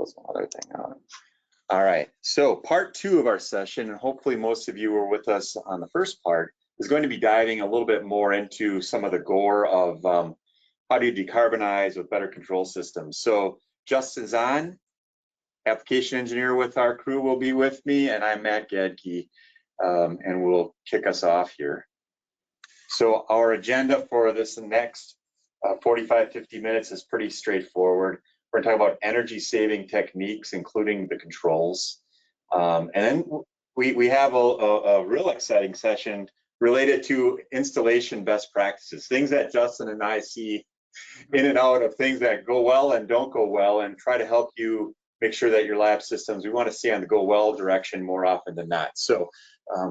close one other thing out. All right, so part 2 of our session, and hopefully most of you were with us on the first part, is going to be diving a little bit more into some of the gore of how do you decarbonize with better control systems. So Justin's on, application engineer with our crew will be with me, and I'm Matt Gadke, and we'll kick us off here. So our agenda for this next 45-50 minutes is pretty straightforward. We're going to talk about energy saving techniques, including the controls. And then we have a real exciting session related to installation best practices, things that Justin and I see in and out of things that go well and don't go well, and try to help you make sure that your lab systems, we want to see on the go well direction more often than not. So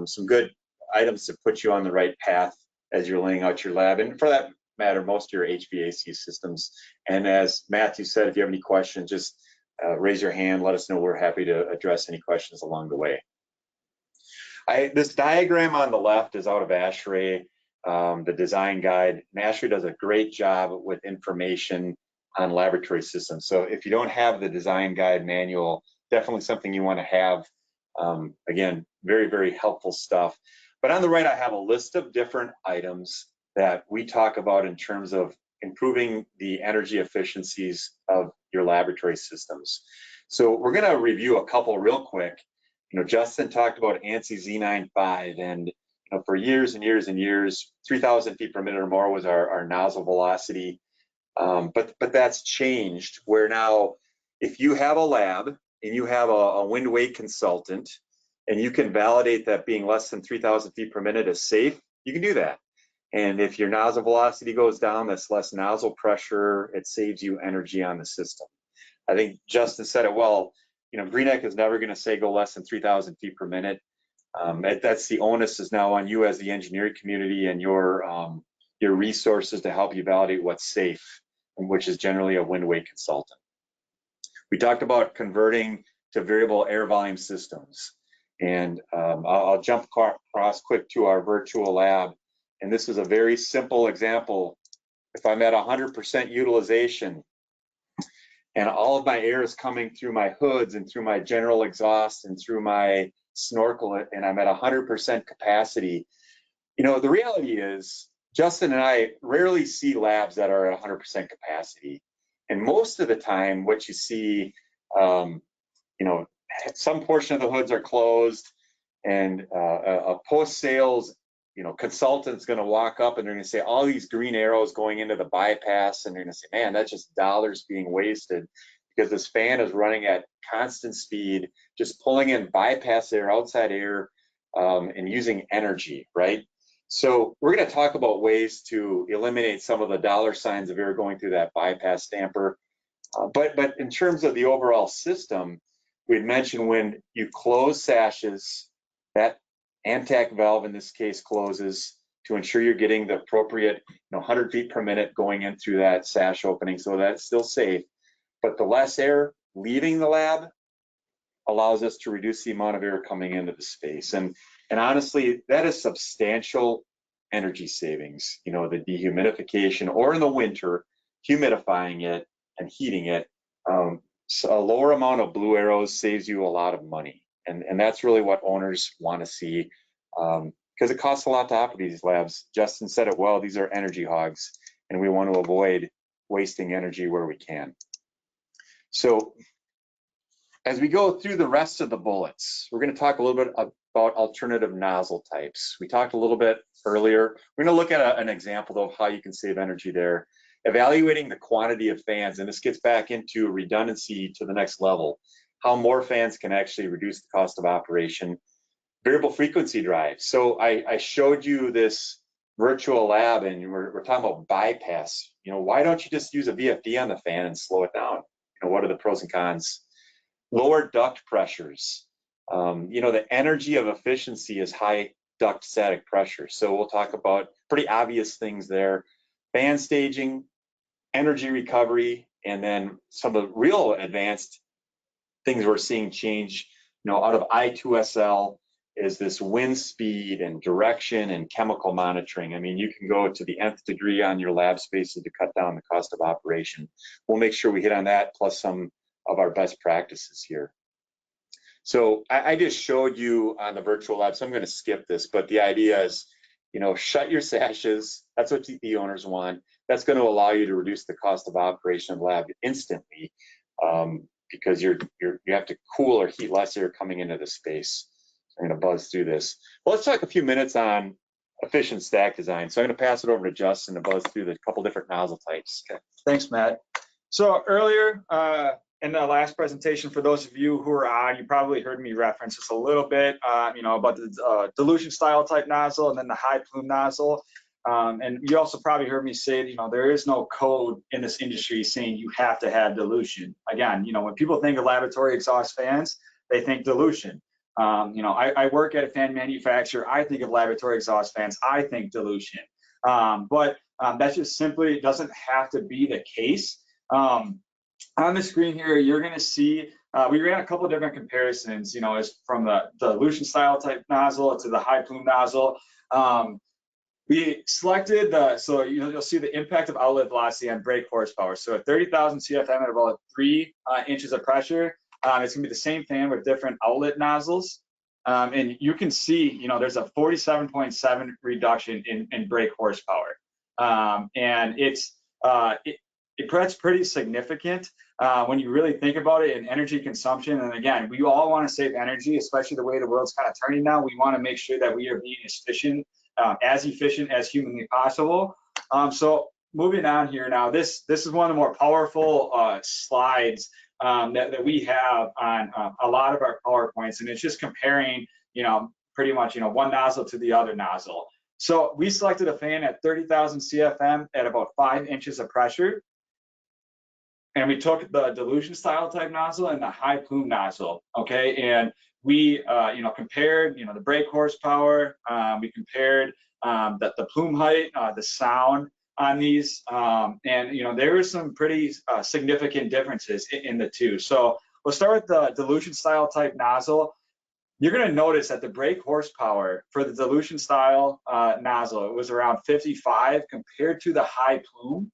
some good items to put you on the right path as you're laying out your lab, and for that matter, most of your HVAC systems. And as Matthew said, if you have any questions, just raise your hand, let us know. We're happy to address any questions along the way. This diagram on the left is out of ASHRAE, the design guide. And ASHRAE does a great job with information on laboratory systems. So if you don't have the design guide manual, definitely something you want to have. Again, very, very helpful stuff. But on the right, I have a list of different items that we talk about in terms of improving the energy efficiencies of your laboratory systems. So we're going to review a couple real quick. You know, Justin talked about ANSI Z95, and you know, for years and years and years, 3,000 feet per minute or more was our nozzle velocity. But that's changed, where now if you have a lab and you have a wind wake consultant and you can validate that being less than 3,000 feet per minute is safe, you can do that. And if your nozzle velocity goes down, that's less nozzle pressure, it saves you energy on the system. I think Justin said it well. You know, Greenheck is never going to say go less than 3,000 feet per minute. That's the onus is now on you as the engineering community and your resources to help you validate what's safe, which is generally a wind wake consultant. We talked about converting to variable air volume systems. And I'll jump across quick to our virtual lab. And this is a very simple example. If I'm at 100% utilization and all of my air is coming through my hoods and through my general exhaust and through my snorkel, and I'm at 100% capacity, you know, the reality is Justin and I rarely see labs that are at 100% capacity. And most of the time, what you see, you know, some portion of the hoods are closed, and a post-sales, you know, consultant's going to walk up and they're going to say all these green arrows going into the bypass, and they're going to say, man, that's just dollars being wasted because this fan is running at constant speed, just pulling in bypass air, outside air, and using energy, right? So we're going to talk about ways to eliminate some of the dollar signs of air going through that bypass damper. But in terms of the overall system, we'd mentioned when you close sashes, that ANTAC valve in this case closes to ensure you're getting the appropriate 100 feet per minute going in through that sash opening, so that's still safe. But the less air leaving the lab allows us to reduce the amount of air coming into the space. And honestly, that is substantial energy savings. You know, the dehumidification, or in the winter, humidifying it and heating it. So a lower amount of blue arrows saves you a lot of money. And that's really what owners want to see, because it costs a lot to operate these labs. Justin said it well, these are energy hogs, and we want to avoid wasting energy where we can. So as we go through the rest of the bullets, we're going to talk a little bit about alternative nozzle types. We talked a little bit earlier. We're going to look at an example of how you can save energy there. Evaluating the quantity of fans, and this gets back into redundancy to the next level. How more fans can actually reduce the cost of operation. Variable frequency drives. So I showed you this virtual lab, and we're talking about bypass. You know, why don't you just use a VFD on the fan and slow it down? You know, what are the pros and cons? Lower duct pressures. You know, the energy of efficiency is high duct static pressure. So we'll talk about pretty obvious things there. Fan staging, energy recovery, and then some of the real advanced things we're seeing change, you know, out of I2SL is this wind speed and direction and chemical monitoring. I mean, you can go to the nth degree on your lab spaces to cut down the cost of operation. We'll make sure we hit on that, plus some our best practices here. So I just showed you on the virtual lab, so I'm going to skip this, but the idea is, you know, shut your sashes. That's what the owners want. That's going to allow you to reduce the cost of operation of the lab instantly, because you have to cool or heat less air coming into the space. So I'm going to buzz through this. Well, let's talk a few minutes on efficient stack design. So I'm going to pass it over to Justin to buzz through the couple different nozzle types. Okay. Thanks, Matt. So earlier in the last presentation, for those of you who are on, you probably heard me reference this a little bit, you know, about the dilution style type nozzle and then the high plume nozzle. And you also probably heard me say, you know, there is no code in this industry saying you have to have dilution. Again, you know, when people think of laboratory exhaust fans, they think dilution. You know, I work at a fan manufacturer. I think of laboratory exhaust fans. I think dilution. But that just simply doesn't have to be the case. On the screen here, you're going to see we ran a couple of different comparisons, you know, as from the dilution style type nozzle to the high plume nozzle. We selected so you'll see the impact of outlet velocity on brake horsepower. So at 30,000 CFM at about 3 inches of pressure, it's going to be the same fan with different outlet nozzles. And you can see, you know, there's a 47.7 reduction in brake horsepower. And that's pretty significant when you really think about it in energy consumption. And again, we all want to save energy, especially the way the world's kind of turning now. We want to make sure that we are being as efficient as humanly possible. So moving on here now, this is one of the more powerful slides that we have on a lot of our PowerPoints, and it's just comparing, you know, pretty much, you know, one nozzle to the other nozzle. So we selected a fan at 30,000 CFM at about 5 inches of pressure. And we took the dilution style type nozzle and the high plume nozzle, okay? And we, you know, compared, you know, the brake horsepower, we compared the plume height, the sound on these, and, you know, there were some pretty significant differences in the two. So we'll start with the dilution style type nozzle. You're going to notice that the brake horsepower for the dilution style nozzle, it was around 55 compared to the high plume.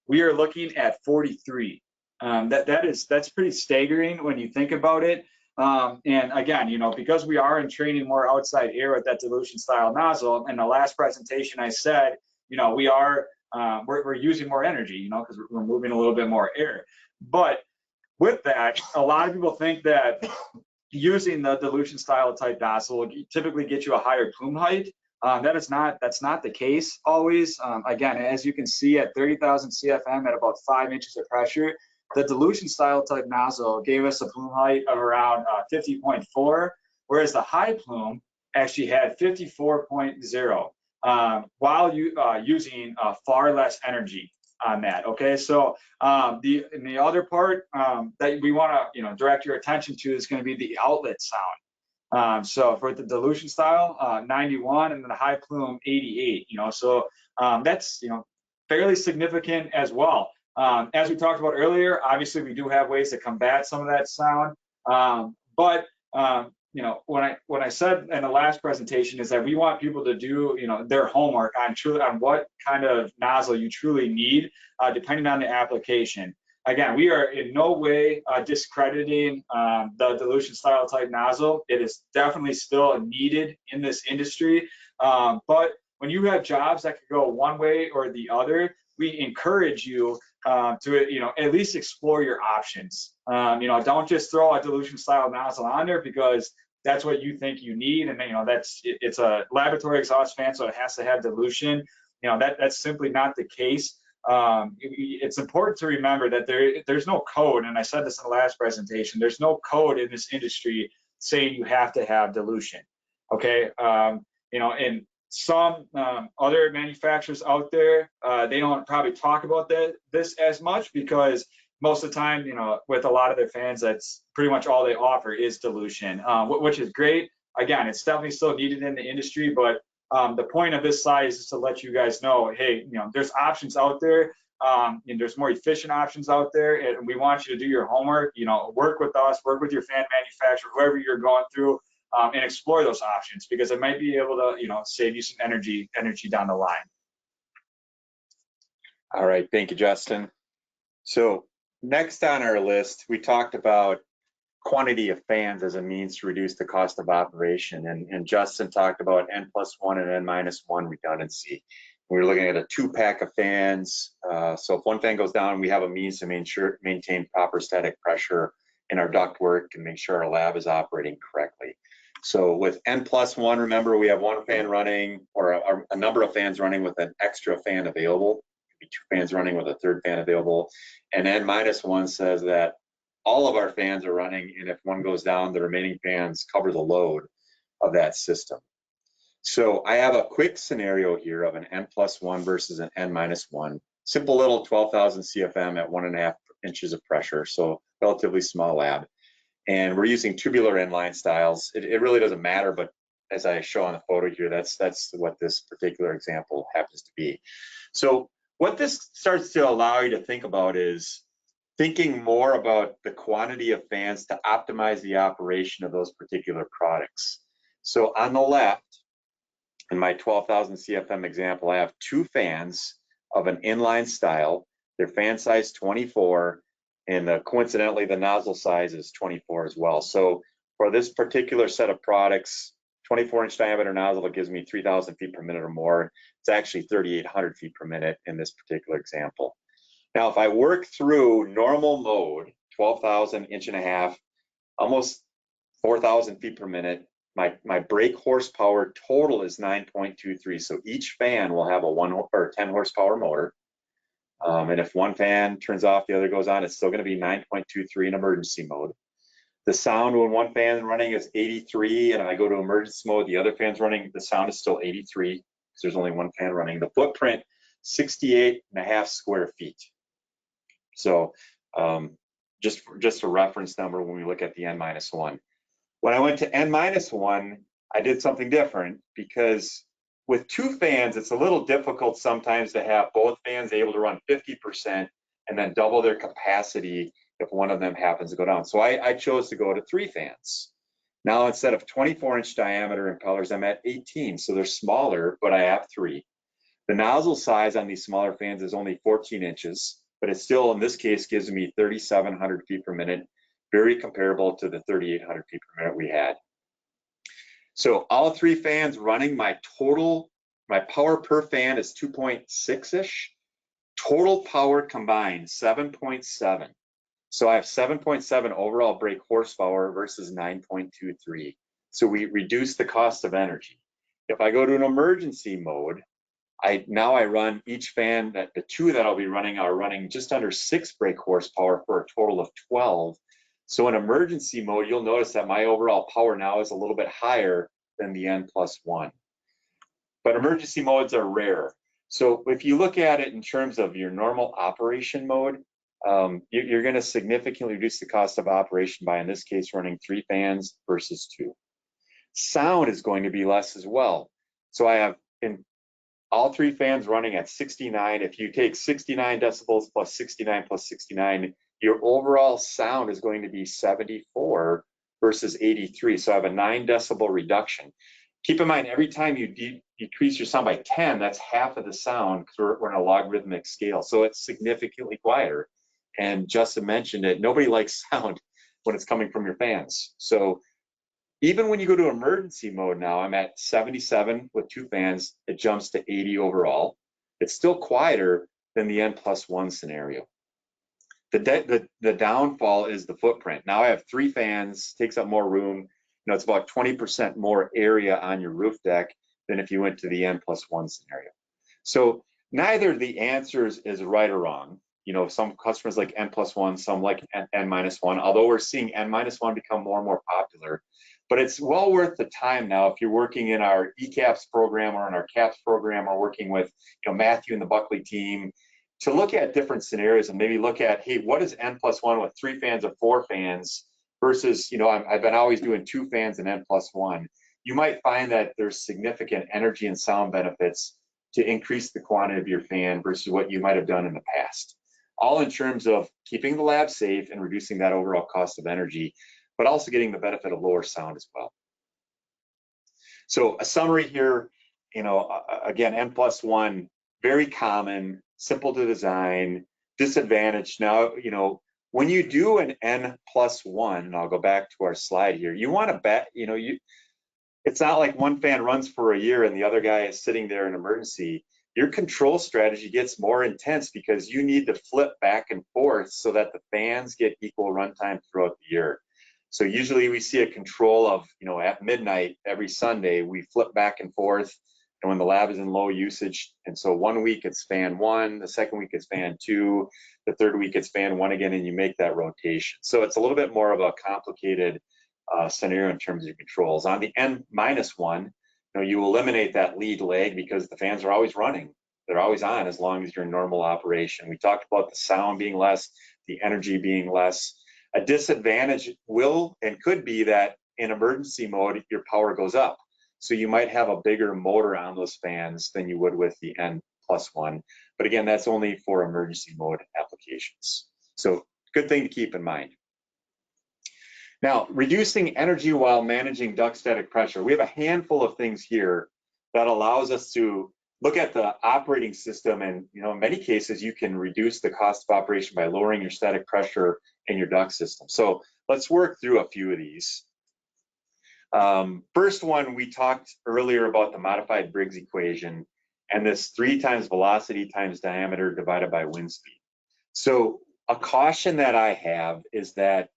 We are looking at 43. That's pretty staggering when you think about it. And again, you know, because we are entraining more outside air with that dilution style nozzle, in the last presentation I said, you know, we're using more energy, you know, because we're moving a little bit more air. But with that, a lot of people think that using the dilution style type nozzle will typically get you a higher plume height. That's not the case always. Again, as you can see at 30,000 CFM at about 5 inches of pressure, the dilution style type nozzle gave us a plume height of around 50.4, whereas the high plume actually had 54.0, while using far less energy on that. Okay, so the other part that we want to, you know, direct your attention to is going to be the outlet sound. So for the dilution style, 91, and then the high plume 88. You know, so that's, you know, fairly significant as well. As we talked about earlier, obviously we do have ways to combat some of that sound, but you know, when I said in the last presentation is that we want people to do, you know, their homework on what kind of nozzle you truly need, depending on the application. Again, we are in no way discrediting the dilution style type nozzle. It is definitely still needed in this industry, but when you have jobs that could go one way or the other, we encourage you to, you know, at least explore your options. You know, don't just throw a dilution style nozzle on there because that's what you think you need, and, you know, it's a laboratory exhaust fan, so it has to have dilution. You know, that's simply not the case. It's important to remember that there's no code, and I said this in the last presentation, there's no code in this industry saying you have to have dilution. Okay, you know, and some other manufacturers out there, they don't probably talk about this as much because most of the time, you know, with a lot of their fans, that's pretty much all they offer is dilution, which is great. Again, it's definitely still needed in the industry, but the point of this slide is just to let you guys know, hey, you know, there's options out there, and there's more efficient options out there, and we want you to do your homework, you know, work with us, work with your fan manufacturer, whoever you're going through, and explore those options because it might be able to, you know, save you some energy down the line. All right, thank you, Justin. So next on our list, we talked about quantity of fans as a means to reduce the cost of operation. And Justin talked about N+1 and N-1 redundancy. We were looking at a 2-pack of fans. So if one fan goes down, we have a means to maintain proper static pressure in our ductwork and make sure our lab is operating correctly. So with N+1, remember we have one fan running or a number of fans running with an extra fan available. Could be 2 fans running with a 3rd fan available. And N-1 says that all of our fans are running, and if one goes down, the remaining fans cover the load of that system. So I have a quick scenario here of an N+1 versus an N-1. Simple little 12,000 CFM at 1.5 inches of pressure, so relatively small lab. And we're using tubular inline styles. It really doesn't matter, but as I show on the photo here, that's what this particular example happens to be. So what this starts to allow you to think about is thinking more about the quantity of fans to optimize the operation of those particular products. So on the left, in my 12,000 CFM example, I have 2 fans of an inline style. They're fan size 24, and coincidentally, the nozzle size is 24 as well. So for this particular set of products, 24-inch diameter nozzle, it gives me 3,000 feet per minute or more. It's actually 3,800 feet per minute in this particular example. Now, if I work through normal mode, 12,000, inch and a half, almost 4,000 feet per minute, my brake horsepower total is 9.23. So each fan will have a 10 horsepower motor. And if one fan turns off, the other goes on, it's still going to be 9.23 in emergency mode. The sound when one fan is running is 83, and I go to emergency mode, the other fan's running, the sound is still 83 because there's only one fan running. The footprint, 68.5 square feet. So just a reference number when we look at the N-1. When I went to N-1, I did something different because with 2 fans, it's a little difficult sometimes to have both fans able to run 50% and then double their capacity if one of them happens to go down. So I chose to go to 3 fans. Now, instead of 24-inch diameter impellers, I'm at 18. So they're smaller, but I have 3. The nozzle size on these smaller fans is only 14 inches, but it still, in this case, gives me 3,700 feet per minute, very comparable to the 3,800 feet per minute we had. So all 3 fans running, my power per fan is 2.6-ish. Total power combined, 7.7. So I have 7.7 overall brake horsepower versus 9.23. So we reduce the cost of energy. If I go to an emergency mode, now I run each fan, that the 2 that I'll be running are running just under 6 brake horsepower for a total of 12. So in emergency mode, you'll notice that my overall power now is a little bit higher than the N+1. But emergency modes are rare. So if you look at it in terms of your normal operation mode, you're going to significantly reduce the cost of operation by, in this case, running 3 fans versus 2. Sound is going to be less as well. So I have in all 3 fans running at 69. If you take 69 decibels plus 69 plus 69, your overall sound is going to be 74 versus 83. So I have a 9 decibel reduction. Keep in mind, every time you decrease your sound by 10, that's half of the sound because we're on a logarithmic scale. So it's significantly quieter. And Justin mentioned it, nobody likes sound when it's coming from your fans. So even when you go to emergency mode now, I'm at 77 with 2 fans. It jumps to 80 overall. It's still quieter than the N+1 scenario. The downfall is the footprint. Now I have 3 fans, takes up more room. You know, it's about 20% more area on your roof deck than if you went to the N+1 scenario. So neither of the answers is right or wrong. You know, some customers like N+1, some like N-1, although we're seeing N-1 become more and more popular. But it's well worth the time now if you're working in our ECAPS program or in our CAPS program or working with, you know, Matthew and the Buckley team to look at different scenarios and maybe look at, hey, what is N+1 with 3 fans or 4 fans versus, you know, I've been always doing 2 fans and N+1. You might find that there's significant energy and sound benefits to increase the quantity of your fan versus what you might have done in the past. All in terms of keeping the lab safe and reducing that overall cost of energy, but also getting the benefit of lower sound as well. So a summary here, you know, again, N+1, very common, simple to design, disadvantage. Now, you know, when you do an N+1, and I'll go back to our slide here, you want to bet, it's not like one fan runs for a year and the other guy is sitting there in emergency. Your control strategy gets more intense because you need to flip back and forth so that the fans get equal runtime throughout the year. So usually we see a control of, at midnight every Sunday, we flip back and forth, and when the lab is in low usage. And so 1 week it's fan 1, the second week it's fan 2, the third week it's fan 1 again, and you make that rotation. So it's a little bit more of a complicated scenario in terms of your controls. On the N-1, you eliminate that lead leg because the fans are always running. They're always on as long as you're in normal operation. We talked about the sound being less, the energy being less. A disadvantage will and could be that in emergency mode, your power goes up. So you might have a bigger motor on those fans than you would with the N+1. But again, that's only for emergency mode applications. So good thing to keep in mind. Now, reducing energy while managing duct static pressure. We have a handful of things here that allows us to look at the operating system, and in many cases you can reduce the cost of operation by lowering your static pressure in your duct system. So let's work through a few of these. First one, we talked earlier about the modified Briggs equation and this 3 times velocity times diameter divided by wind speed. So a caution that I have is that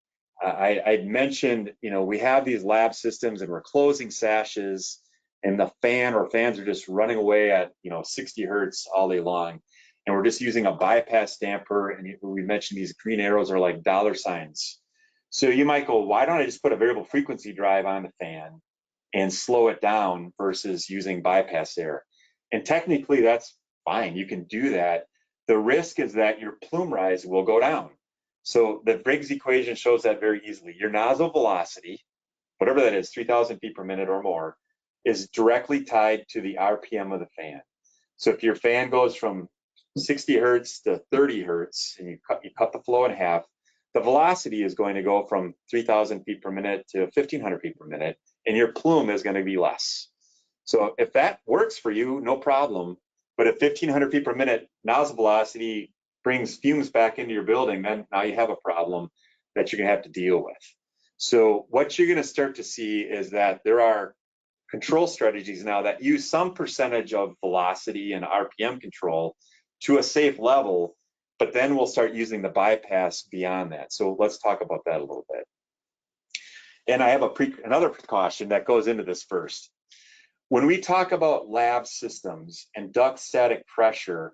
I'd mentioned, we have these lab systems and we're closing sashes, and the fans are just running away at 60 hertz all day long, and we're just using a bypass damper, and we mentioned these green arrows are like dollar signs. So you might go, why don't I just put a variable frequency drive on the fan and slow it down versus using bypass air? And technically that's fine, you can do that. The risk is that your plume rise will go down. So the Briggs equation shows that very easily. Your nozzle velocity, whatever that is, 3,000 feet per minute or more, is directly tied to the RPM of the fan. So if your fan goes from 60 hertz to 30 hertz and you cut the flow in half, the velocity is going to go from 3,000 feet per minute to 1,500 feet per minute, and your plume is going to be less. So if that works for you, no problem. But at 1,500 feet per minute, nozzle velocity brings fumes back into your building, then now you have a problem that you're going to have to deal with. So what you're going to start to see is that there are control strategies now that use some percentage of velocity and RPM control to a safe level, but then we'll start using the bypass beyond that. So let's talk about that a little bit. And I have another precaution that goes into this first. When we talk about lab systems and duct static pressure,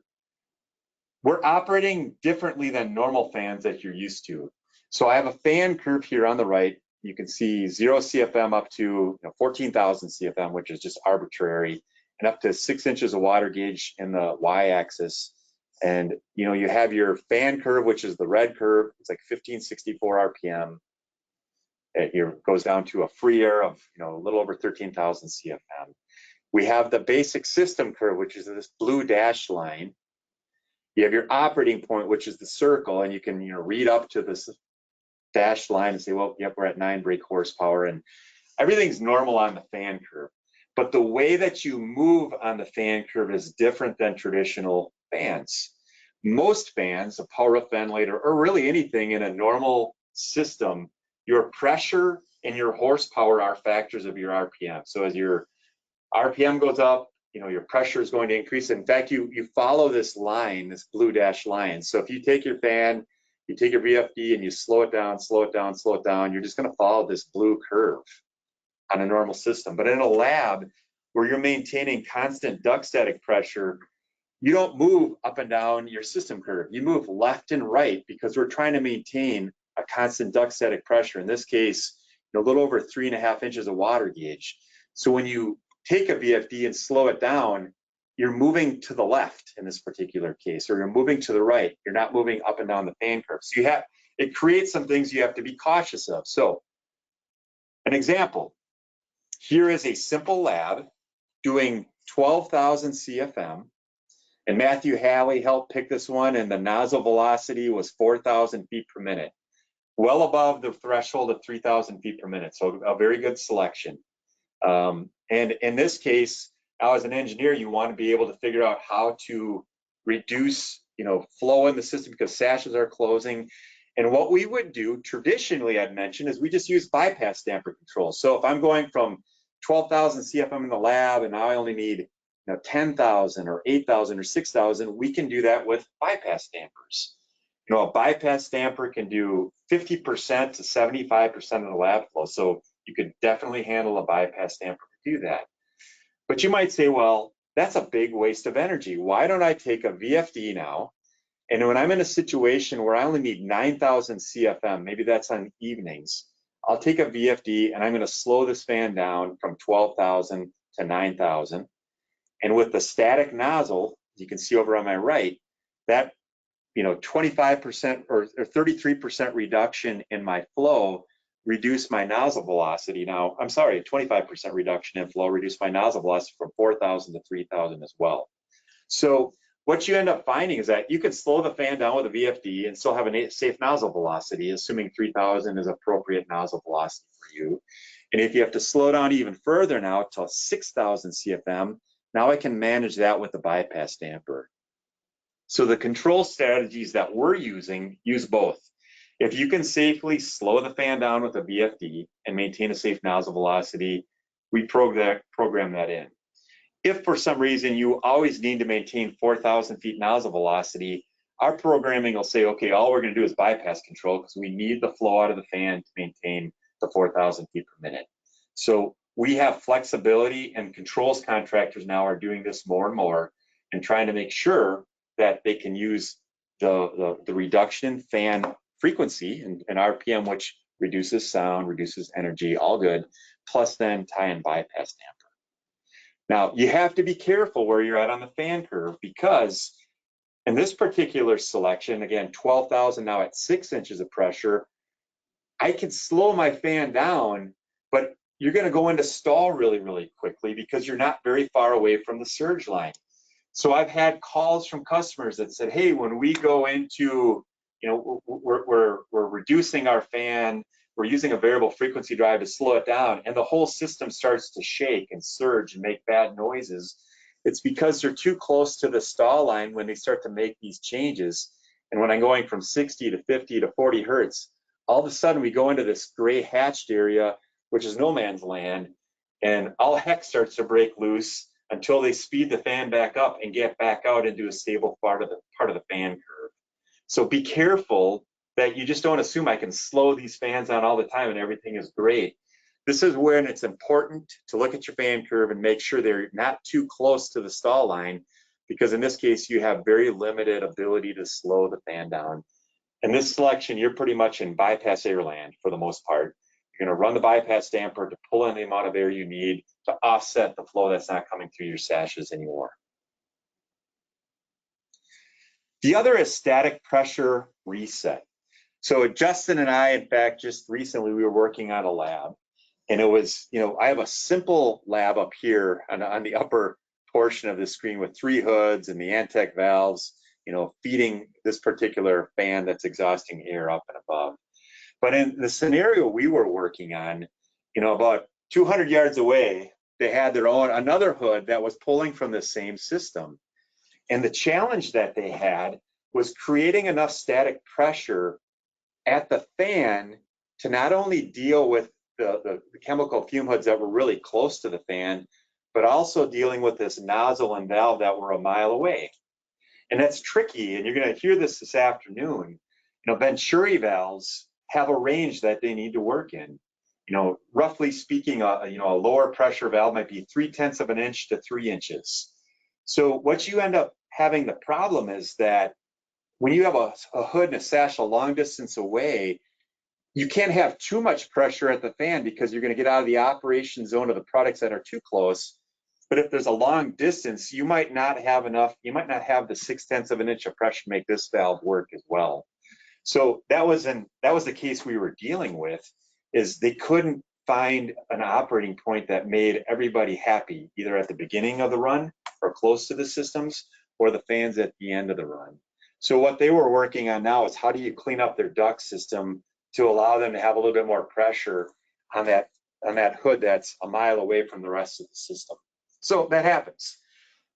we're operating differently than normal fans that you're used to. So I have a fan curve here on the right. You can see 0 CFM up to 14,000 CFM, which is just arbitrary, and up to 6 inches of water gauge in the y-axis. And you have your fan curve, which is the red curve. It's like 1564 RPM. It goes down to a free air of a little over 13,000 CFM. We have the basic system curve, which is this blue dashed line. You have your operating point, which is the circle, and you can read up to this dashed line and say, well, yep, we're at 9 brake horsepower, and everything's normal on the fan curve. But the way that you move on the fan curve is different than traditional fans. Most fans, a power roof ventilator, or really anything in a normal system, your pressure and your horsepower are factors of your RPM. So as your RPM goes up, your pressure is going to increase. In fact, you follow this line, this blue dash line. So if you take your fan, you take your VFD and you slow it down, slow it down, slow it down, you're just going to follow this blue curve on a normal system. But in a lab where you're maintaining constant duct static pressure, you don't move up and down your system curve. You move left and right because we're trying to maintain a constant duct static pressure. In this case, a little over 3.5 inches of water gauge. So when you take a VFD and slow it down, you're moving to the left in this particular case, or you're moving to the right. You're not moving up and down the fan curve. So it creates some things you have to be cautious of. So an example, here is a simple lab doing 12,000 CFM, and Matthew Halley helped pick this one, and the nozzle velocity was 4,000 feet per minute, well above the threshold of 3,000 feet per minute. So a very good selection. And in this case, now as an engineer, you want to be able to figure out how to reduce, flow in the system because sashes are closing. And what we would do traditionally, I'd mentioned, is we just use bypass damper control. So if I'm going from 12,000 CFM in the lab and now I only need 10,000 or 8,000 or 6,000, we can do that with bypass dampers. A bypass damper can do 50% to 75% of the lab flow. So you could definitely handle a bypass damper to do that. But you might say, well, that's a big waste of energy. Why don't I take a VFD now? And when I'm in a situation where I only need 9,000 CFM, maybe that's on evenings, I'll take a VFD and I'm going to slow this fan down from 12,000 to 9,000. And with the static nozzle, you can see over on my right, that 25% or 33% reduction in my flow reduced my nozzle velocity. Now, I'm sorry, 25% reduction in flow reduced my nozzle velocity from 4,000 to 3,000 as well. So what you end up finding is that you can slow the fan down with a VFD and still have a safe nozzle velocity, assuming 3,000 is appropriate nozzle velocity for you. And if you have to slow down even further now to 6,000 CFM, now I can manage that with the bypass damper. So the control strategies that we're using use both. If you can safely slow the fan down with a VFD and maintain a safe nozzle velocity, we program that in. If for some reason you always need to maintain 4,000 feet nozzle velocity, our programming will say, okay, all we're going to do is bypass control because we need the flow out of the fan to maintain the 4,000 feet per minute. So we have flexibility, and controls contractors now are doing this more and more and trying to make sure that they can use the reduction in fan frequency and RPM, which reduces sound, reduces energy, all good, plus then tie in bypass damper. Now, you have to be careful where you're at on the fan curve, because in this particular selection, again, 12,000 now at 6 inches of pressure, I can slow my fan down, but you're going to go into stall really, really quickly because you're not very far away from the surge line. So I've had calls from customers that said, hey, when we go into, we're reducing our fan, we're using a variable frequency drive to slow it down, and the whole system starts to shake and surge and make bad noises. It's because they're too close to the stall line when they start to make these changes. And when I'm going from 60 to 50 to 40 hertz, all of a sudden we go into this gray hatched area, which is no man's land, and all heck starts to break loose until they speed the fan back up and get back out into a stable part of the fan curve. So be careful that you just don't assume I can slow these fans down all the time and everything is great. This is when it's important to look at your fan curve and make sure they're not too close to the stall line, because in this case, you have very limited ability to slow the fan down. In this selection, you're pretty much in bypass air land for the most part. You're going to run the bypass damper to pull in the amount of air you need to offset the flow that's not coming through your sashes anymore. The other is static pressure reset. So Justin and I, in fact, just recently, we were working on a lab, and it was, I have a simple lab up here on the upper portion of the screen with 3 hoods and the Antec valves, feeding this particular fan that's exhausting air up and above. But in the scenario we were working on, about 200 yards away, they had their own, another hood that was pulling from the same system. And the challenge that they had was creating enough static pressure at the fan to not only deal with the chemical fume hoods that were really close to the fan, but also dealing with this nozzle and valve that were a mile away. And that's tricky, and you're going to hear this afternoon. Venturi valves have a range that they need to work in. Roughly speaking, a lower pressure valve might be 0.3 of an inch to 3 inches. So what you end up having the problem is that when you have a hood and a sash a long distance away, you can't have too much pressure at the fan because you're going to get out of the operation zone of the products that are too close. But if there's a long distance, you might not have enough, you might not have the 0.6 of an inch of pressure to make this valve work as well. So that was the case we were dealing with, is they couldn't find an operating point that made everybody happy, either at the beginning of the run or close to the systems, or the fans at the end of the run. So what they were working on now is how do you clean up their duct system to allow them to have a little bit more pressure on that hood that's a mile away from the rest of the system. So that happens.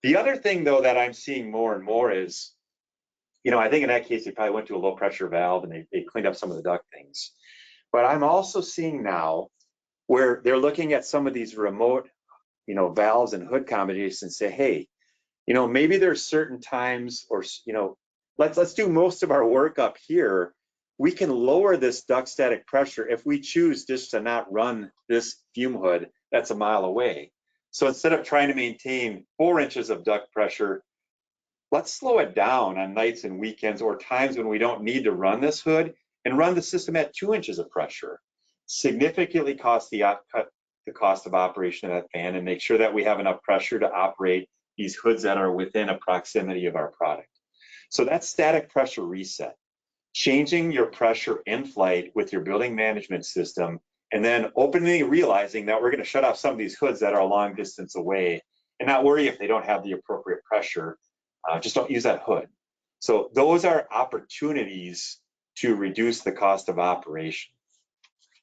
The other thing, though, that I'm seeing more and more is I think in that case, they probably went to a low pressure valve and they cleaned up some of the duct things. But I'm also seeing now where they're looking at some of these remote, valves and hood combinations and say, hey, maybe there's certain times or, let's do most of our work up here. We can lower this duct static pressure if we choose just to not run this fume hood that's a mile away. So instead of trying to maintain 4 inches of duct pressure, let's slow it down on nights and weekends or times when we don't need to run this hood and run the system at 2 inches of pressure. Significantly cut the cost of operation of that fan and make sure that we have enough pressure to operate these hoods that are within a proximity of our product. So that's static pressure reset. Changing your pressure in flight with your building management system, and then openly realizing that we're going to shut off some of these hoods that are a long distance away and not worry if they don't have the appropriate pressure. Just don't use that hood. So those are opportunities to reduce the cost of operation.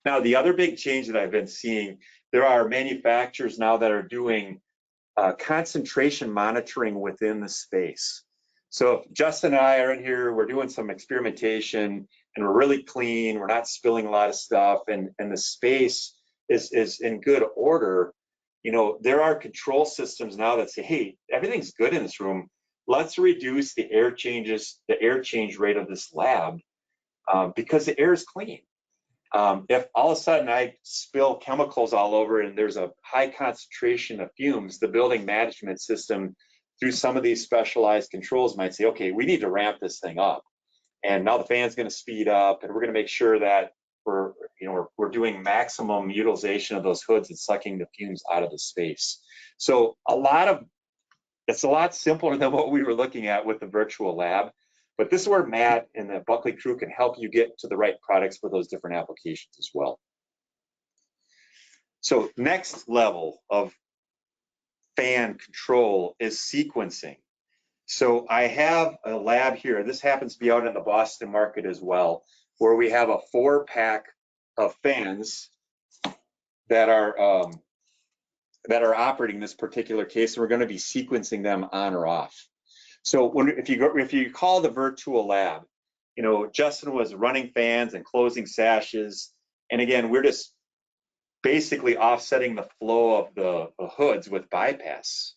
Now, the other big change that I've been seeing, there are manufacturers now that are doing concentration monitoring within the space. So if Justin and I are in here, we're doing some experimentation and we're really clean, we're not spilling a lot of stuff, and the space is in good order, there are control systems now that say, hey, everything's good in this room. Let's reduce the air change rate of this lab because the air is clean. If all of a sudden I spill chemicals all over and there's a high concentration of fumes, the building management system through some of these specialized controls might say, okay, we need to ramp this thing up. And now the fan's going to speed up and we're going to make sure that we're doing maximum utilization of those hoods and sucking the fumes out of the space. So it's a lot simpler than what we were looking at with the virtual lab. But this is where Matt and the Buckley crew can help you get to the right products for those different applications as well. So next level of fan control is sequencing. So I have a lab here. This happens to be out in the Boston market as well, where we have a 4-pack of fans that are operating this particular case, and we're going to be sequencing them on or off. So if you call the virtual lab, Justin was running fans and closing sashes, and again, we're just basically offsetting the flow of the hoods with bypass.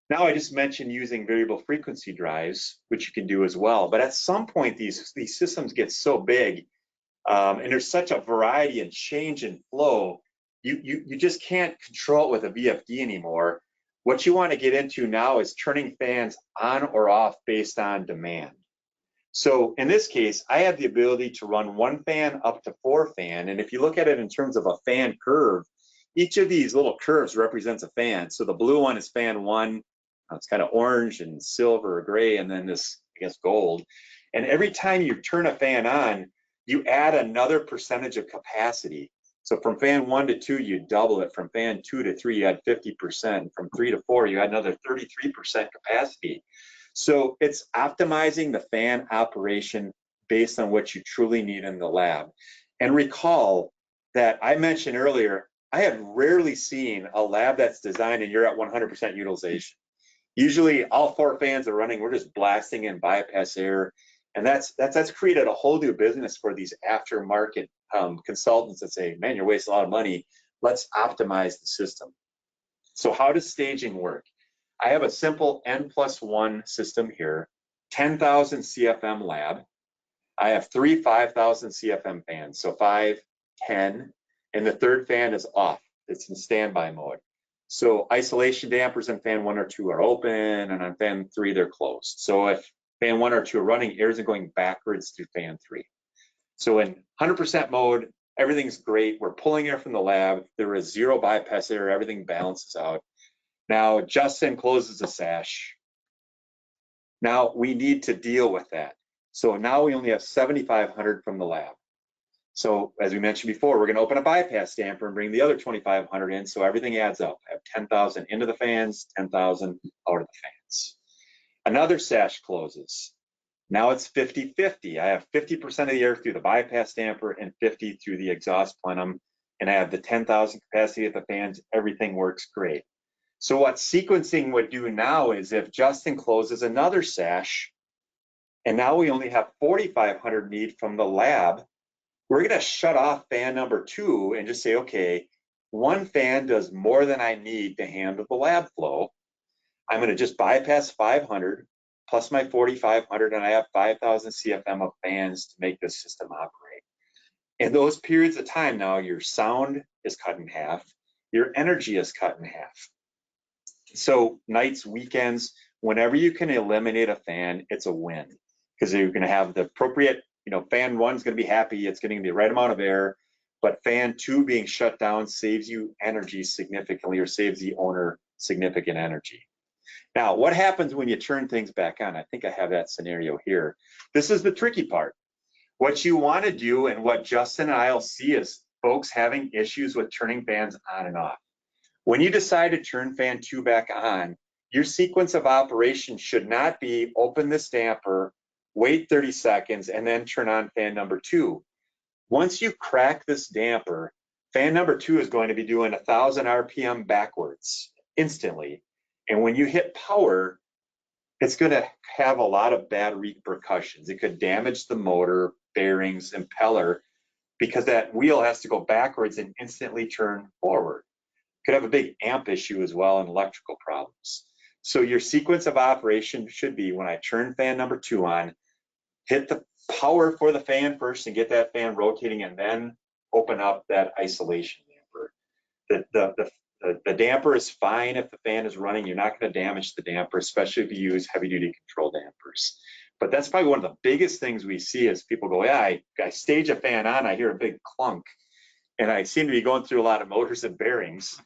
Now I just mentioned using variable frequency drives, which you can do as well. But at some point, these systems get so big, and there's such a variety and change in flow, you just can't control it with a VFD anymore. What you want to get into now is turning fans on or off based on demand. So in this case, I have the ability to run 1 fan up to 4 fan. And if you look at it in terms of a fan curve, each of these little curves represents a fan. So the blue one is fan 1. It's kind of orange and silver or gray, and then this, I guess, gold. And every time you turn a fan on, you add another percentage of capacity. So from fan 1 to 2, you double it. From fan 2 to 3, you add 50%. From 3 to 4, you add another 33% capacity. So it's optimizing the fan operation based on what you truly need in the lab. And recall that I mentioned earlier, I have rarely seen a lab that's designed and you're at 100% utilization. Usually all 4 fans are running, we're just blasting in bypass air. And that's created a whole new business for these aftermarket consultants that say, man, you're wasting a lot of money. Let's optimize the system. So how does staging work? I have a simple N+1 system here, 10,000 CFM lab. I have 3 5,000 CFM fans, so 5, 10, and the third fan is off. It's in standby mode. So isolation dampers on fan 1 or 2 are open, and on fan 3, they're closed. So if fan 1 or 2 are running, air isn't going backwards through fan 3. So in 100% mode, everything's great. We're pulling air from the lab. There is 0 bypass air. Everything balances out. Now, Justin closes the sash. Now we need to deal with that. So now we only have 7,500 from the lab. So as we mentioned before, we're going to open a bypass damper and bring the other 2,500 in, so everything adds up. I have 10,000 into the fans, 10,000 out of the fans. Another sash closes. Now it's 50-50. I have 50% of the air through the bypass damper and 50 through the exhaust plenum, and I have the 10,000 capacity at the fans. Everything works great. So what sequencing would do now is if Justin closes another sash, and now we only have 4,500 need from the lab, we're going to shut off fan number 2 and just say, okay, one fan does more than I need to handle the lab flow. I'm going to just bypass 500 plus my 4,500, and I have 5,000 CFM of fans to make this system operate. In those periods of time now, your sound is cut in half, your energy is cut in half. So nights, weekends, whenever you can eliminate a fan, it's a win, because you're going to have the appropriate, fan 1's going to be happy, it's getting the right amount of air, but fan 2 being shut down saves you energy significantly, or saves the owner significant energy. Now, what happens when you turn things back on? I think I have that scenario here. This is the tricky part. What you want to do, and what Justin and I'll see, is folks having issues with turning fans on and off. When you decide to turn fan 2 back on, your sequence of operation should not be open this damper, wait 30 seconds, and then turn on fan number 2. Once you crack this damper, fan number 2 is going to be doing 1,000 RPM backwards instantly. And when you hit power, it's going to have a lot of bad repercussions. It could damage the motor, bearings, impeller, because that wheel has to go backwards and instantly turn forward. Could have a big amp issue as well, and electrical problems. So your sequence of operation should be, when I turn fan number 2 on, hit the power for the fan first and get that fan rotating, and then open up that isolation damper. The damper is fine if the fan is running. You're not going to damage the damper, especially if you use heavy duty control dampers. But that's probably one of the biggest things we see, is people go, yeah, I stage a fan on, I hear a big clunk, and I seem to be going through a lot of motors and bearings.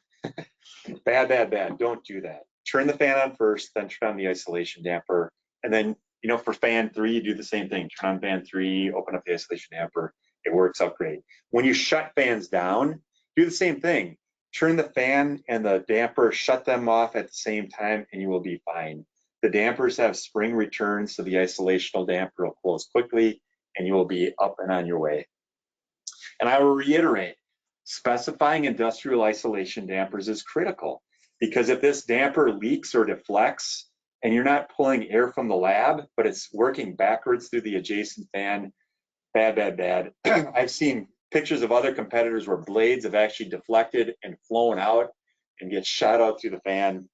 Bad, bad, bad. Don't do that. Turn the fan on first, then turn on the isolation damper. And then, for fan 3, you do the same thing. Turn on fan 3, open up the isolation damper. It works out great. When you shut fans down, do the same thing. Turn the fan and the damper, shut them off at the same time, and you will be fine. The dampers have spring returns, so the isolational damper will close quickly, and you will be up and on your way. And I will reiterate, specifying industrial isolation dampers is critical, because if this damper leaks or deflects and you're not pulling air from the lab, but it's working backwards through the adjacent fan, bad, bad, bad. I've seen pictures of other competitors where blades have actually deflected and flown out and get shot out through the fan.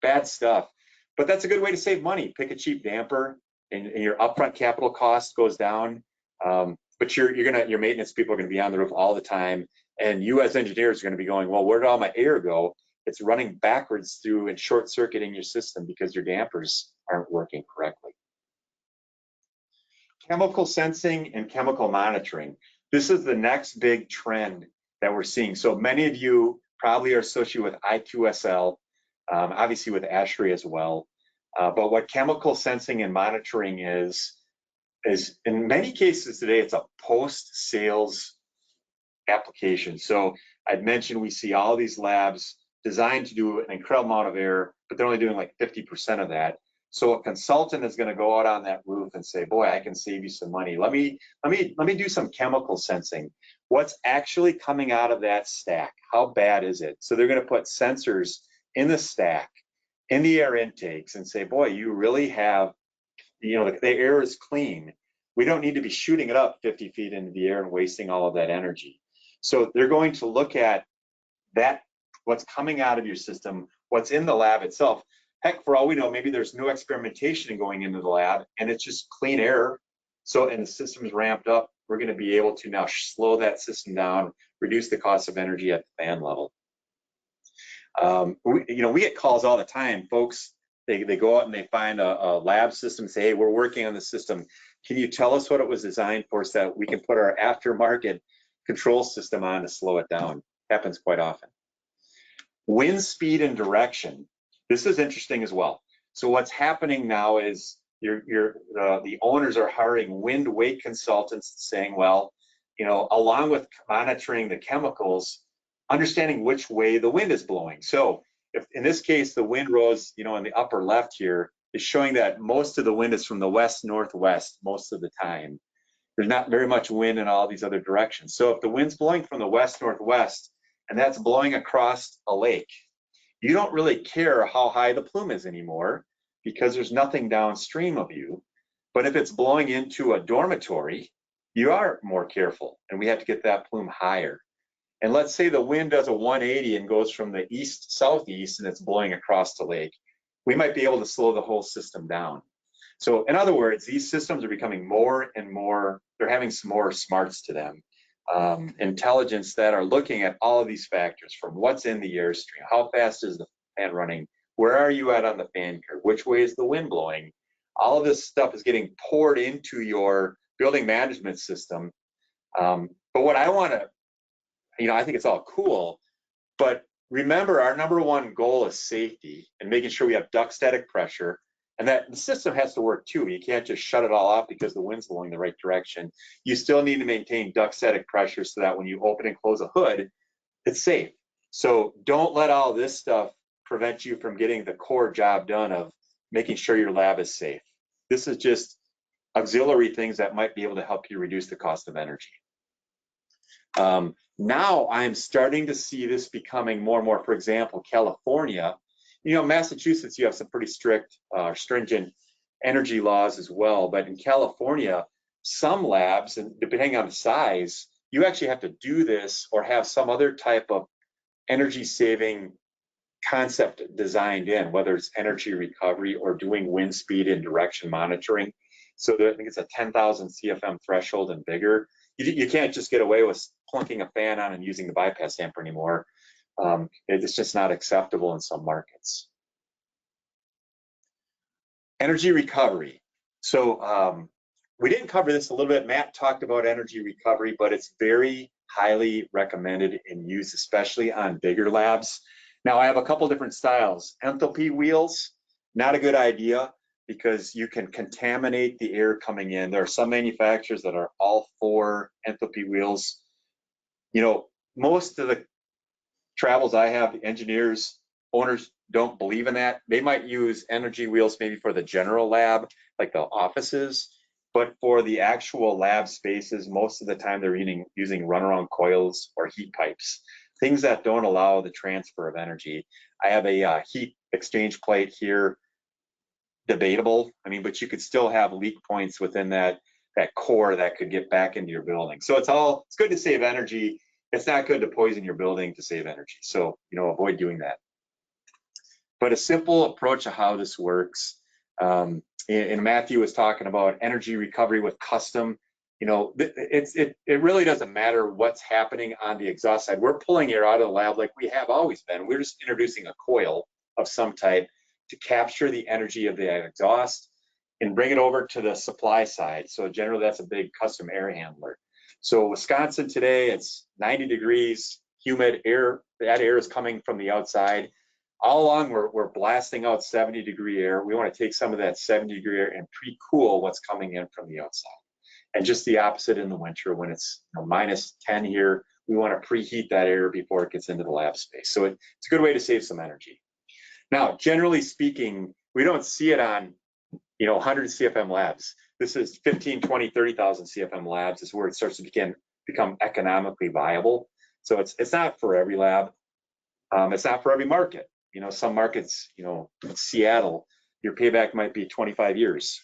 Bad stuff. But that's a good way to save money. Pick a cheap damper, and your upfront capital cost goes down. But your maintenance people are going to be on the roof all the time, and you as engineers are going to be going, well, where did all my air go? It's running backwards through and short circuiting your system because your dampers aren't working correctly. Chemical sensing and chemical monitoring. This is the next big trend that we're seeing. So many of you probably are associated with IQSL, obviously with ASHRAE as well. But what chemical sensing and monitoring is in many cases today, it's a post-sales application. So I'd mentioned we see all these labs designed to do an incredible amount of air, but they're only doing like 50% of that. So a consultant is going to go out on that roof and say, boy, I can save you some money. Let me do some chemical sensing. What's actually coming out of that stack? How bad is it? So they're going to put sensors in the stack, in the air intakes, and say, boy, you really have, the air is clean. We don't need to be shooting it up 50 feet into the air and wasting all of that energy. So they're going to look at that, what's coming out of your system, what's in the lab itself. Heck, for all we know, maybe there's no experimentation going into the lab and it's just clean air. So, and the system is ramped up, we're going to be able to now slow that system down, reduce the cost of energy at the fan level. We get calls all the time. Folks, they go out and they find a lab system, say, hey, we're working on the system. Can you tell us what it was designed for so that we can put our aftermarket control system on to slow it down? Happens quite often. Wind speed and direction. This is interesting as well. So what's happening now is the owners are hiring wind wake consultants saying, well, along with monitoring the chemicals, understanding which way the wind is blowing. So if in this case, the wind rose, in the upper left here is showing that most of the wind is from the west-northwest most of the time. There's not very much wind in all these other directions. So if the wind's blowing from the west-northwest and that's blowing across a lake, you don't really care how high the plume is anymore because there's nothing downstream of you. But if it's blowing into a dormitory, you are more careful, and we have to get that plume higher. And let's say the wind does a 180 and goes from the east southeast and it's blowing across the lake. We might be able to slow the whole system down. So in other words, these systems are becoming more and more, they're having some more smarts to them. Intelligence that are looking at all of these factors, from what's in the airstream, how fast is the fan running, where are you at on the fan curve, which way is the wind blowing. All of this stuff is getting poured into your building management system. But what I want to, I think it's all cool, but remember, our number one goal is safety and making sure we have duct static pressure, and that the system has to work too. You can't just shut it all off because the wind's blowing the right direction. You still need to maintain duct static pressure so that when you open and close a hood, it's safe. So don't let all this stuff prevent you from getting the core job done of making sure your lab is safe. This is just auxiliary things that might be able to help you reduce the cost of energy. Now I'm starting to see this becoming more and more. For example, California, Massachusetts, you have some pretty strict, stringent energy laws as well. But in California, some labs, and depending on the size, you actually have to do this or have some other type of energy saving concept designed in, whether it's energy recovery or doing wind speed and direction monitoring. So I think it's a 10,000 CFM threshold and bigger. You can't just get away with plunking a fan on and using the bypass damper anymore. It's just not acceptable in some markets. Energy recovery. So we didn't cover this a little bit. Matt talked about energy recovery, but it's very highly recommended and used, especially on bigger labs. Now I have a couple different styles. Enthalpy wheels, not a good idea, because you can contaminate the air coming in. There are some manufacturers that are all for enthalpy wheels. Most of the travels I have, engineers, owners don't believe in that. They might use energy wheels maybe for the general lab, like the offices, but for the actual lab spaces, most of the time they're using runaround coils or heat pipes, things that don't allow the transfer of energy. I have a heat exchange plate here, debatable. But you could still have leak points within that core that could get back into your building. So it's good to save energy. It's not good to poison your building to save energy. So, avoid doing that. But a simple approach of how this works, and Matthew was talking about energy recovery with custom. It really doesn't matter what's happening on the exhaust side. We're pulling air out of the lab like we have always been. We're just introducing a coil of some type to capture the energy of the exhaust and bring it over to the supply side. So generally that's a big custom air handler. So Wisconsin today, it's 90 degrees, humid air. That air is coming from the outside. All along, we're blasting out 70-degree air. We want to take some of that 70-degree air and pre-cool what's coming in from the outside. And just the opposite in the winter, when it's minus 10 here, we want to preheat that air before it gets into the lab space. So it's a good way to save some energy. Now, generally speaking, we don't see it on 100 CFM labs. This is 15, 20, 30,000 CFM labs is where it starts to become economically viable. So it's not for every lab. It's not for every market. Some markets, in Seattle, your payback might be 25 years.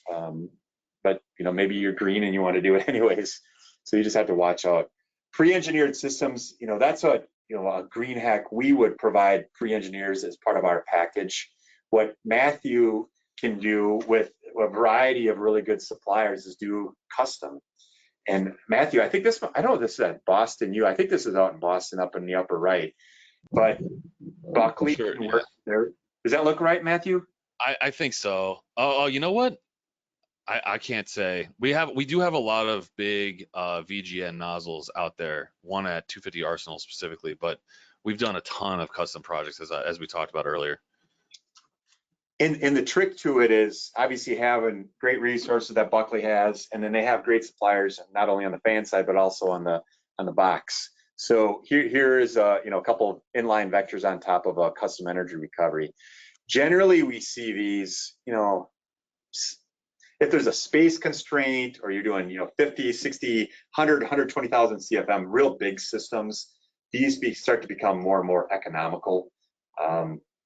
But maybe you're green and you want to do it anyways. So you just have to watch out. Pre-engineered systems, that's what a Greenheck, we would provide pre-engineers as part of our package. What Matthew can do with a variety of really good suppliers is do custom. And Matthew, I think I know this is at Boston U. I think this is out in Boston, up in the upper right. But Buckley can work there. Does that look right, Matthew? I think so. Oh, you know what? I can't say. We do have a lot of big VGN nozzles out there, one at 250 Arsenal specifically, but we've done a ton of custom projects as we talked about earlier. And the trick to it is obviously having great resources that Buckley has, and then they have great suppliers, not only on the fan side, but also on the box. So here is a couple of inline vectors on top of a custom energy recovery. Generally, we see these, if there's a space constraint or you're doing 50, 60, 100, 120,000 CFM, real big systems, these start to become more and more economical.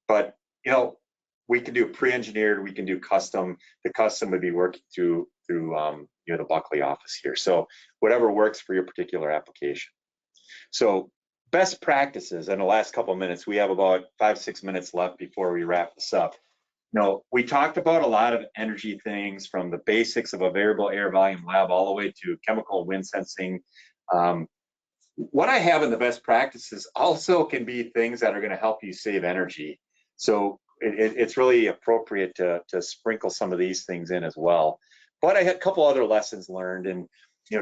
But we can do pre-engineered, we can do custom. The custom would be working through the Buckley office here. So whatever works for your particular application. So best practices in the last couple of minutes, we have about 5-6 minutes left before we wrap this up. We talked about a lot of energy things, from the basics of a variable air volume lab all the way to chemical wind sensing. What I have in the best practices also can be things that are going to help you save energy. So it's really appropriate to sprinkle some of these things in as well. But I had a couple other lessons learned, and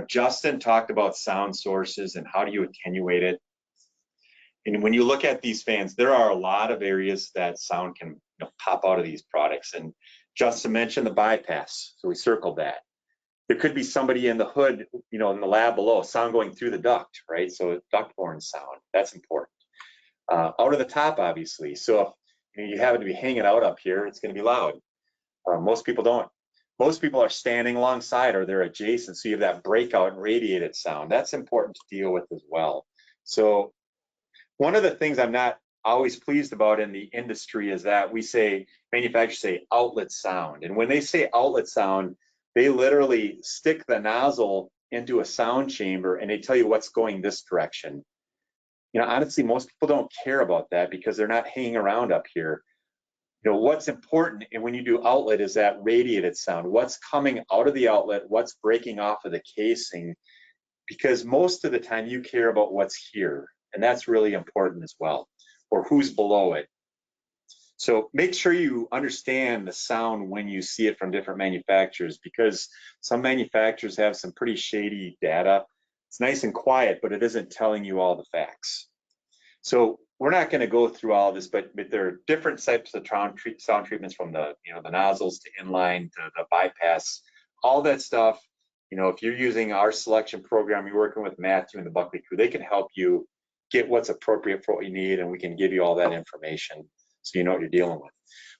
Justin talked about sound sources and how do you attenuate it. And when you look at these fans, there are a lot of areas that sound can pop out of these products. And Justin mentioned the bypass, so we circled that. There could be somebody in the hood, in the lab below, sound going through the duct, right? So duct-borne sound, that's important. Out of the top, obviously. So if you happen to be hanging out up here, it's going to be loud. Most people don't. Most people are standing alongside or they're adjacent, so you have that breakout and radiated sound. That's important to deal with as well. So one of the things I'm not always pleased about in the industry is that manufacturers say outlet sound. And when they say outlet sound, they literally stick the nozzle into a sound chamber and they tell you what's going this direction. Honestly, most people don't care about that because they're not hanging around up here. What's important, and when you do outlet, is that radiated sound. What's coming out of the outlet, what's breaking off of the casing, because most of the time you care about what's here, and that's really important as well, or who's below it. So make sure you understand the sound when you see it from different manufacturers, because some manufacturers have some pretty shady data. It's nice and quiet, but it isn't telling you all the facts. So we're not going to go through all of this, but there are different types of sound treatments, from the the nozzles to inline to the bypass, all that stuff. If you're using our selection program, you're working with Matthew and the Buckley crew, they can help you get what's appropriate for what you need, and we can give you all that information so you know what you're dealing with.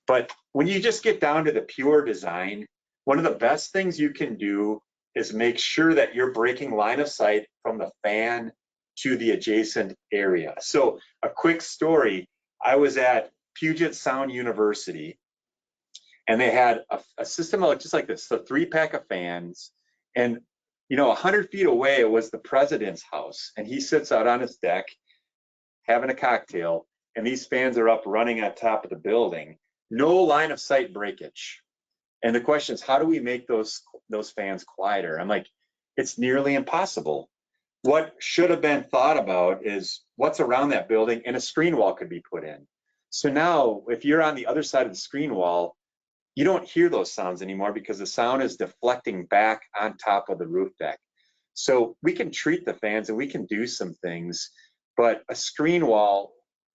But when you just get down to the pure design, one of the best things you can do is make sure that you're breaking line of sight from the fan to the adjacent area. So a quick story, I was at Puget Sound University, and they had a system just like this, so 3-pack of fans, and 100 feet away was the president's house, and he sits out on his deck having a cocktail, and these fans are up running on top of the building. No line of sight breakage. And the question is, how do we make those fans quieter? I'm like, it's nearly impossible. What should have been thought about is what's around that building, and a screen wall could be put in. So now if you're on the other side of the screen wall, you don't hear those sounds anymore because the sound is deflecting back on top of the roof deck. So we can treat the fans and we can do some things, but a screen wall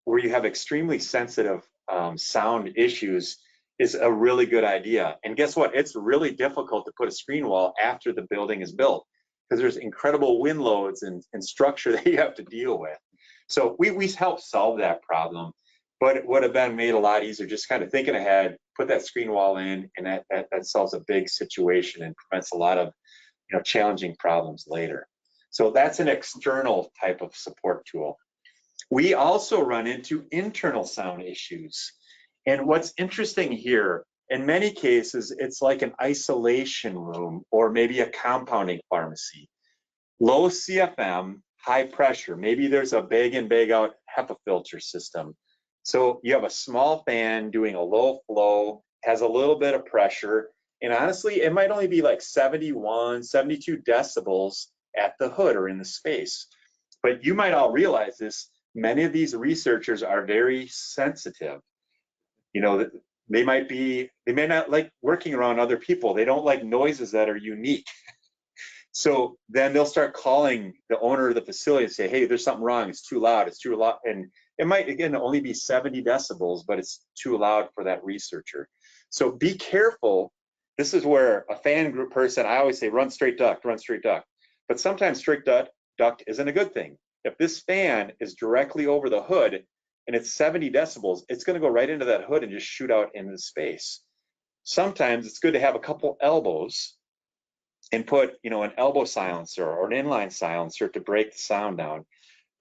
where you have extremely sensitive sound issues is a really good idea. And guess what? It's really difficult to put a screen wall after the building is built, because there's incredible wind loads and structure that you have to deal with. So we help solve that problem, but it would have been made a lot easier just kind of thinking ahead, put that screen wall in, and that solves a big situation and prevents a lot of challenging problems later. So that's an external type of support tool. We also run into internal sound issues. And what's interesting here, in many cases, it's like an isolation room or maybe a compounding pharmacy. Low CFM, high pressure. Maybe there's a bag in, bag out HEPA filter system. So you have a small fan doing a low flow, has a little bit of pressure, and honestly, it might only be like 71, 72 decibels at the hood or in the space. But you might all realize this, many of these researchers are very sensitive. They may not like working around other people. They don't like noises that are unique. So then they'll start calling the owner of the facility and say, hey, there's something wrong. It's too loud. It's too loud. And it might, again, only be 70 decibels, but it's too loud for that researcher. So be careful. This is where a fan group person, I always say, run straight duct, run straight duct. But sometimes straight duct isn't a good thing. If this fan is directly over the hood and it's 70 decibels, it's going to go right into that hood and just shoot out into space. Sometimes it's good to have a couple elbows and put, an elbow silencer or an inline silencer to break the sound down.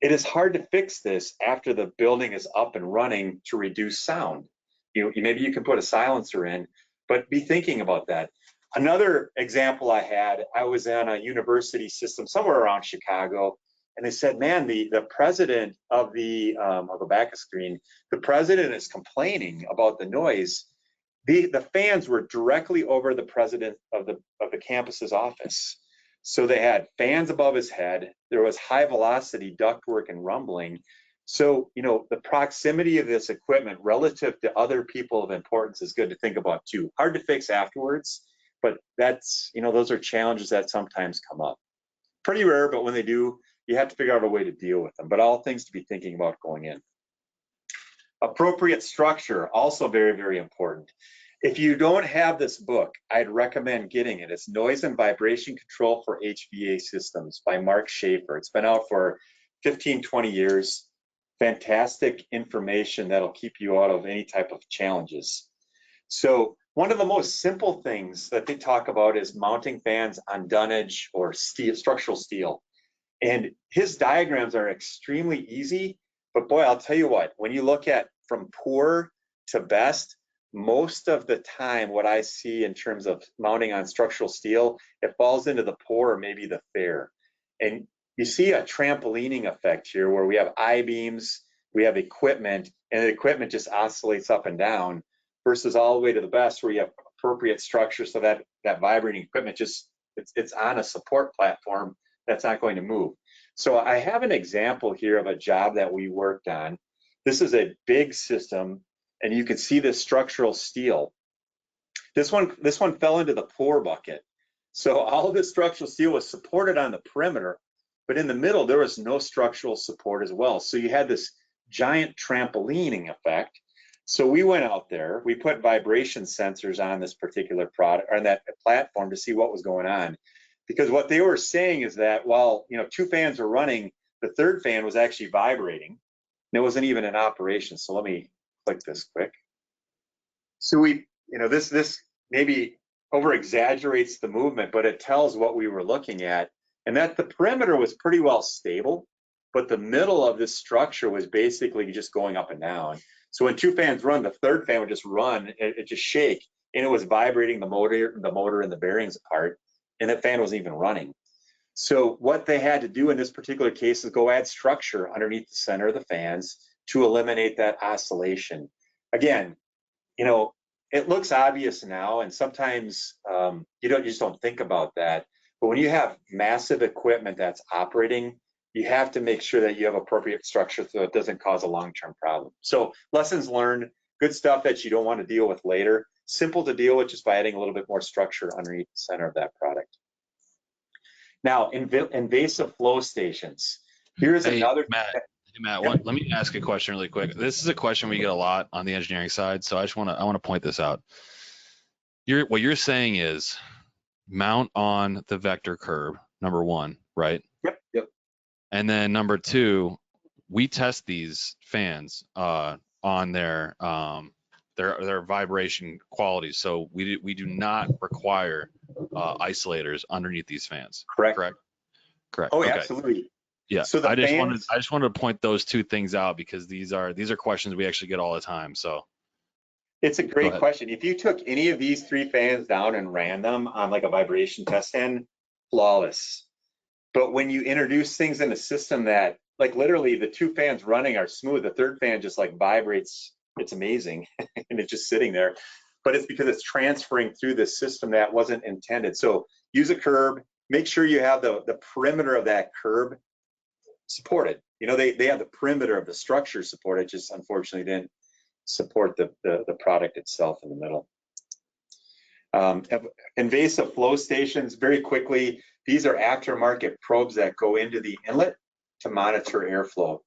It is hard to fix this after the building is up and running to reduce sound. Maybe you can put a silencer in, but be thinking about that. Another example I had, I was on a university system somewhere around Chicago, and they said, man, the president of the, I'll go back a screen, the president is complaining about the noise. The fans were directly over the president of the campus's office. So they had fans above his head. There was high velocity ductwork and rumbling. So, you know, the proximity of this equipment relative to other people of importance is good to think about too. Hard to fix afterwards, but that's, you know, those are challenges that sometimes come up. Pretty rare, but when they do, you have to figure out a way to deal with them. But all things to be thinking about going in. Appropriate structure, also very, very important. If you don't have this book, I'd recommend getting it. It's Noise and Vibration Control for HVA Systems by Mark Schaefer. It's been out for 15, 20 years. Fantastic information that'll keep you out of any type of challenges. So one of the most simple things that they talk about is mounting fans on dunnage or steel, structural steel. And his diagrams are extremely easy, but boy, I'll tell you what, when you look at from poor to best, most of the time what I see in terms of mounting on structural steel, it falls into the poor or maybe the fair. And you see a trampolining effect here where we have I-beams, we have equipment, and the equipment just oscillates up and down versus all the way to the best where you have appropriate structure so that that vibrating equipment just, it's on a support platform that's not going to move. So I have an example here of a job that we worked on. This is a big system, and you can see this structural steel. This one fell into the poor bucket. So all of this structural steel was supported on the perimeter, but in the middle, there was no structural support as well. So you had this giant trampolining effect. So we went out there, we put vibration sensors on this particular product, or on that platform to see what was going on. Because what they were saying is that while, you know, 2 fans were running, the 3rd fan was actually vibrating. And it wasn't even in operation. So let me click this quick. So we, you know, this maybe over exaggerates the movement, but it tells what we were looking at, and that the perimeter was pretty well stable, but the middle of this structure was basically just going up and down. So when 2 fans run, the 3rd fan would just run, it just shake, and it was vibrating the motor and the bearings apart, and that fan wasn't even running. So what they had to do in this particular case is go add structure underneath the center of the fans to eliminate that oscillation. Again, you know, it looks obvious now, and sometimes you just don't think about that. But when you have massive equipment that's operating, you have to make sure that you have appropriate structure so it doesn't cause a long-term problem. So lessons learned, good stuff that you don't want to deal with later. Simple to deal with just by adding a little bit more structure underneath the center of that product. Now, invasive flow stations. Here's another. Matt, let me ask a question really quick. This is a question we get a lot on the engineering side, so I want to point this out. What you're saying is mount on the vector curb, number 1, right? Yep. And then number 2, we test these fans on their vibration qualities. So we do not require isolators underneath these fans. Correct. Oh, okay. Absolutely. Yeah. So I just wanted to point those 2 things out because these are questions we actually get all the time. So it's a great question. If you took any of these 3 fans down and ran them on like a vibration test stand, flawless. But when you introduce things in a system that, like literally the 2 fans running are smooth, the 3rd fan just like vibrates, it's amazing, and it's just sitting there. But it's because it's transferring through the system that wasn't intended. So use a curb, make sure you have the perimeter of that curb supported. You know, they have the perimeter of the structure supported, just unfortunately didn't support the product itself in the middle. Invasive flow stations, very quickly, these are aftermarket probes that go into the inlet to monitor airflow.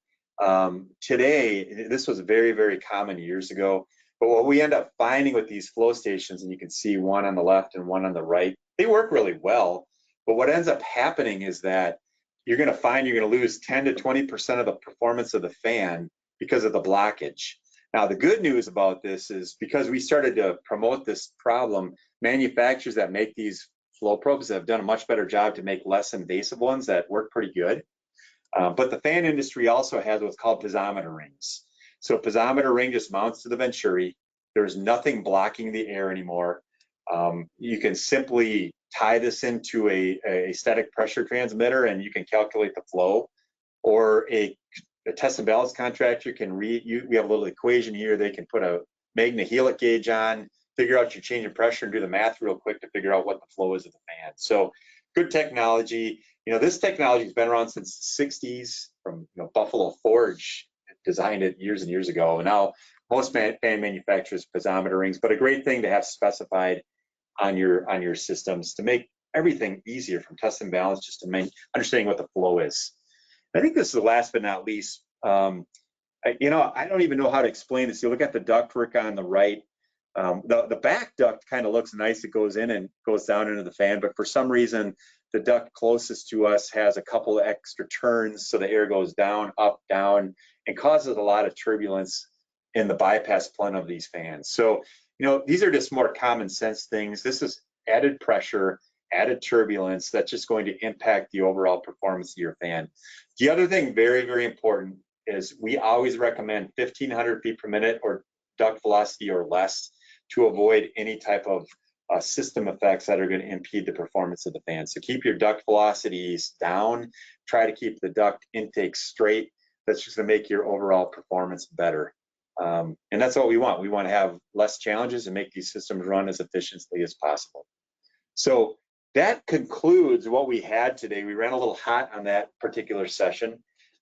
Today, this was very, very common years ago, but what we end up finding with these flow stations, and you can see one on the left and one on the right, they work really well, but what ends up happening is that you're gonna find you're gonna lose 10 to 20% of the performance of the fan because of the blockage. Now, the good news about this is because we started to promote this problem, manufacturers that make these flow probes have done a much better job to make less invasive ones that work pretty good. But the fan industry also has what's called piezometer rings. So a piezometer ring just mounts to the venturi. There's nothing blocking the air anymore. You can simply tie this into a static pressure transmitter and you can calculate the flow, or a test and balance contractor can read you. We have a little equation here. They can put a magnet helic gauge on, figure out your change in pressure and do the math real quick to figure out what the flow is of the fan. So good technology. This technology has been around since the 60s from Buffalo Forge designed it years and years ago. And now most fan manufacturers piezometer rings, but a great thing to have specified on your systems to make everything easier from test and balance, just to understanding what the flow is. I think this is the last but not least. I don't even know how to explain this. You look at the ductwork on the right. The back duct kind of looks nice. It goes in and goes down into the fan, but for some reason, the duct closest to us has a couple of extra turns, so the air goes down, up, down, and causes a lot of turbulence in the bypass plug of these fans. So, these are just more common sense things. This is added pressure, added turbulence that's just going to impact the overall performance of your fan. The other thing, very, very important, is we always recommend 1,500 feet per minute or duct velocity or less to avoid any type of system effects that are going to impede the performance of the fan. So keep your duct velocities down, try to keep the duct intake straight. That's just going to make your overall performance better. And that's what we want. We want to have less challenges and make these systems run as efficiently as possible. So that concludes what we had today. We ran a little hot on that particular session,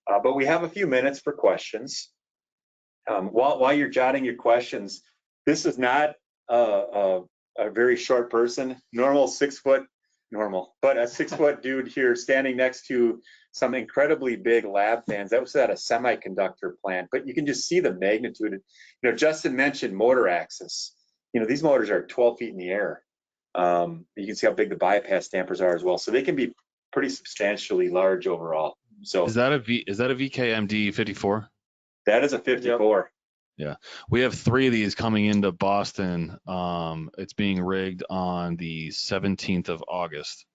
but we have a few minutes for questions. While you're jotting your questions, this is not a very short person, but a 6 foot dude here standing next to some incredibly big lab fans. That was at a semiconductor plant, but you can just see the magnitude. Justin mentioned motor axis. These motors are 12 feet in the air. You can see how big the bypass dampers are as well. So they can be pretty substantially large overall. So is that a VKMD 54? That is a 54. Yeah, we have 3 of these coming into Boston. It's being rigged on the 17th of August.